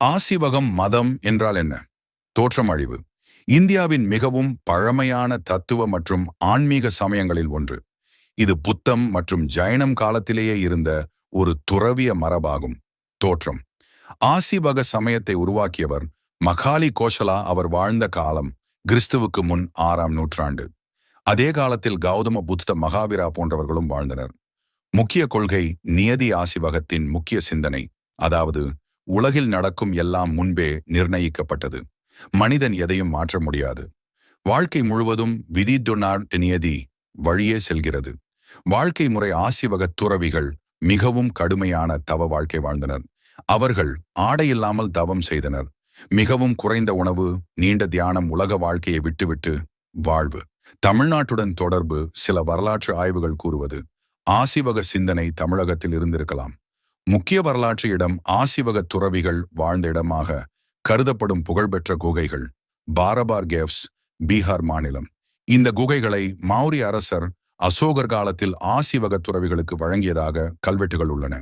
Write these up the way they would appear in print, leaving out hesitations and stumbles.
ஆசிவகம் மதம் என்றால் என்ன? தோற்றமழிவு. இந்தியாவின் மிகவும் பழமையான தத்துவ மற்றும் ஆன்மீக சமயங்களில் ஒன்று. இது புத்தம் மற்றும் ஜைனம் காலத்திலேயே இருந்த ஒரு துறவிய மரபாகும். தோற்றம். ஆசிவக சமயத்தை உருவாக்கியவர் மகாலி கோஷலா. அவர் வாழ்ந்த காலம் கிறிஸ்துவுக்கு முன் 6ஆம் நூற்றாண்டு. அதே காலத்தில் கௌதம புத்த மகாவீரா போன்றவர்களும் வாழ்ந்தனர். முக்கிய கொள்கை நியதி. ஆசிவகத்தின் முக்கிய சிந்தனை, அதாவது உலகில் நடக்கும் எல்லாம் முன்பே நிர்ணயிக்கப்பட்டது. மனிதன் எதையும் மாற்ற முடியாது. வாழ்க்கை முழுவதும் விதி துனார் நியதி வழியே செல்கிறது. வாழ்க்கை முறை. ஆசிவக துறவிகள் மிகவும் கடுமையான தவ வாழ்க்கை வாழ்ந்தனர். அவர்கள் ஆடையில்லாமல் தவம் செய்தனர். மிகவும் குறைந்த உணவு, நீண்ட தியானம், உலக வாழ்க்கையை விட்டுவிட்டு வாழ்வு. தமிழ்நாட்டுடன் தொடர்பு. சில வரலாற்று ஆய்வுகள் கூறுவது ஆசிவக சிந்தனை தமிழகத்தில் இருந்திருக்கலாம். முக்கிய வரலாற்று இடம் ஆசிவக துறவிகள் வாழ்ந்த இடமாக கருதப்படும் புகழ்பெற்ற குகைகள் பாரபார் கேவ்ஸ், பீகார் மாநிலம். இந்த குகைகளை மௌரிய அரசர் அசோகர் காலத்தில் ஆசிவக துறவிகளுக்கு வழங்கியதாக கல்வெட்டுகள் உள்ளன.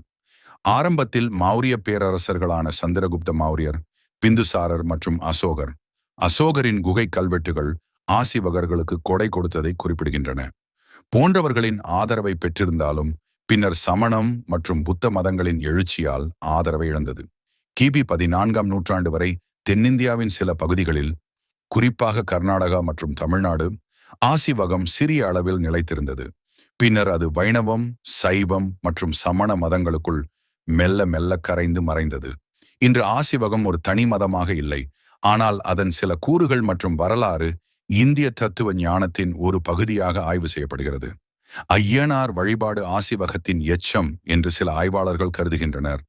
ஆரம்பத்தில் மௌரிய பேரரசர்களான சந்திரகுப்த மௌரியர், பிந்துசாரர் மற்றும் அசோகரின் குகை கல்வெட்டுகள் ஆசிவகர்களுக்கு கொடை கொடுத்ததை குறிப்பிடுகின்றன. போன்றவர்களின் ஆதரவை பெற்றிருந்தாலும் பின்னர் சமணம் மற்றும் புத்த மதங்களின் எழுச்சியால் ஆதரவை இழந்தது. கிபி 14ஆம் நூற்றாண்டு வரை தென்னிந்தியாவின் சில பகுதிகளில், குறிப்பாக கர்நாடகா மற்றும் தமிழ்நாடு, ஆசிவகம் சிறிய அளவில் நிலைத்திருந்தது. பின்னர் அது வைணவம், சைவம் மற்றும் சமண மதங்களுக்குள் மெல்ல மெல்ல கரைந்து மறைந்தது. இன்று ஆசிவகம் ஒரு தனி மதமாக இல்லை, ஆனால் அதன் சில கூறுகள் மற்றும் வரலாறு இந்திய தத்துவ ஞானத்தின் ஒரு பகுதியாக ஆய்வு செய்யப்படுகிறது. ஐயனார் வழிபாடு ஆசிவகத்தின் எச்சம் என்று சில ஆய்வாளர்கள் கருதுகின்றனர்.